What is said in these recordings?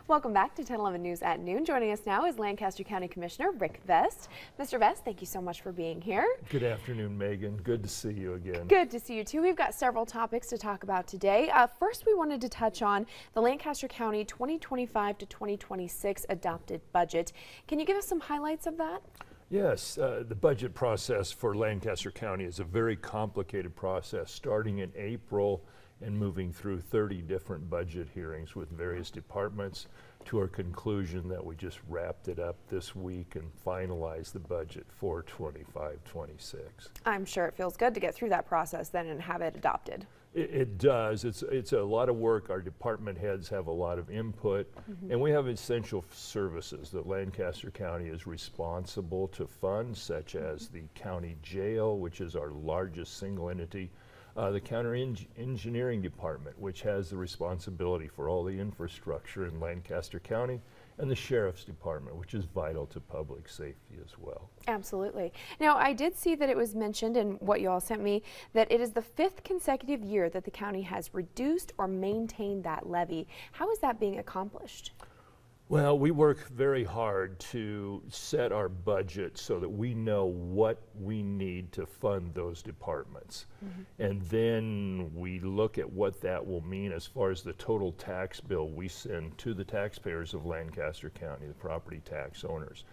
Welcome back to 1011 News at Noon. Joining us now is Lancaster County Commissioner Rick Vest. Mr. Vest, thank you so much for being here. Good afternoon, Megan. Good to see you again. Good to see you too. We've got several topics to talk about today. First, we wanted to touch on the Lancaster County 2025 to 2026 adopted budget. Can you give us some highlights of that? Yes, the budget process for Lancaster County is a very complicated process, starting in April and moving through 30 different budget hearings with various departments to our conclusion that we just wrapped it up this week and finalized the budget for 25-26. I'm sure it feels good to get through that process then and have it adopted. It does. It's a lot of work. Our department heads have a lot of input, and we have essential services that Lancaster County is responsible to fund, such as the county jail, which is our largest single entity, the county engineering department, which has the responsibility for all the infrastructure in Lancaster County, and the sheriff's department, which is vital to public safety as well. Absolutely. Now, I did see that it was mentioned in what you all sent me that it is the 5th consecutive year that the county has reduced or maintained that levy. How is that being accomplished? Well, we work very hard to set our budget so that we know what we need to fund those departments. And then we look at what that will mean as far as the total tax bill we send to the taxpayers of Lancaster County, the property tax owners.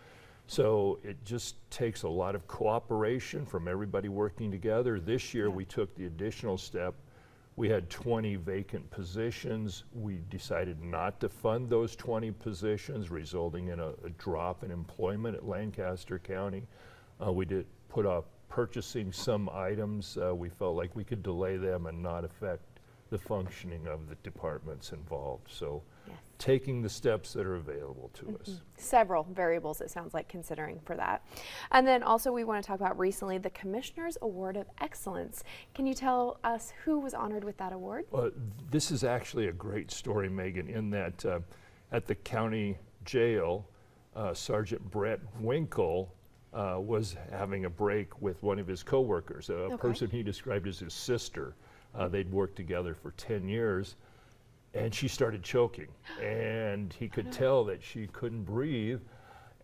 So it just takes a lot of cooperation from everybody working together. This year we took the additional step. We had 20 vacant positions. We decided not to fund those 20 positions, resulting in a drop in employment at Lancaster County. We did put off purchasing some items. We felt like we could delay them and not affect the functioning of the departments involved. So taking the steps that are available to us. Several variables, it sounds like, considering for that. And then also we want to talk about recently the Commissioner's Award of Excellence. Can you tell us who was honored with that award? This is actually a great story, Megan, in that at the county jail, Sergeant Brett Winkle was having a break with one of his coworkers, a person he described as his sister. They'd worked together for 10 years. And she started choking, and he could tell that she couldn't breathe.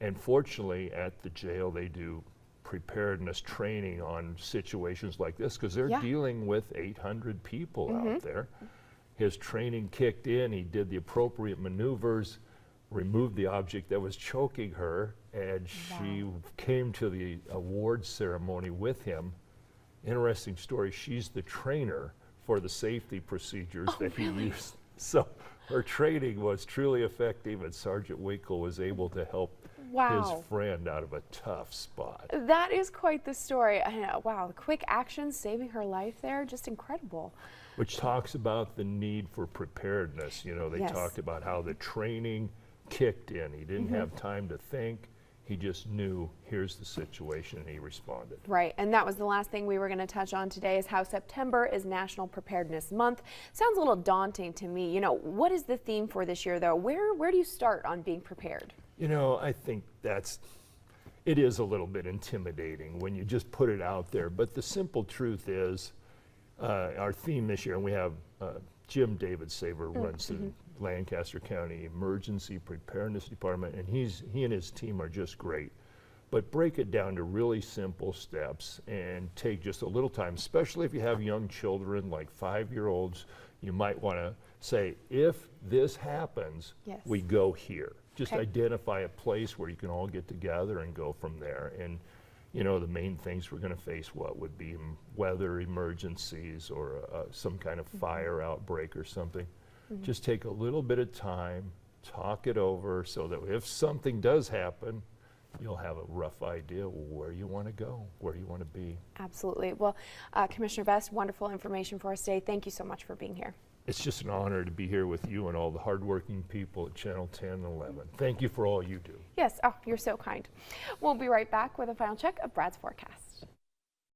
And fortunately, at the jail, they do preparedness training on situations like this because they're dealing with 800 people out there. His training kicked in. He did the appropriate maneuvers, removed the object that was choking her, and she came to the award ceremony with him. Interesting story. She's the trainer for the safety procedures that he used. So her training was truly effective, and Sergeant Winkle was able to help his friend out of a tough spot. That is quite the story. Wow, the quick action saving her life there, just incredible. Which talks about the need for preparedness. You know, they talked about how the training kicked in. He didn't have time to think. He just knew, here's the situation, and he responded. Right, and that was the last thing we were going to touch on today is how September is National Preparedness Month. Sounds a little daunting to me. You know, what is the theme for this year, though? Where do you start on being prepared? You know, I think it is a little bit intimidating when you just put it out there, but the simple truth is, our theme this year, and we have Jim David Saver runs the Lancaster County Emergency Preparedness Department, and he and his team are just great. But break it down to really simple steps and take just a little time, especially if you have young children like 5-year-olds. You might want to say, if this happens, we go here. Just identify a place where you can all get together and go from there. And you know, the main things we're going to face would be weather emergencies or some kind of fire outbreak or something. Just take a little bit of time, talk it over so that if something does happen, you'll have a rough idea where you want to go, where you want to be. Absolutely. Well, Commissioner Vest, wonderful information for us today. Thank you so much for being here. It's just an honor to be here with you and all the hardworking people at Channel 10 and 11. Thank you for all you do. Yes, oh, you're so kind. We'll be right back with a final check of Brad's forecast.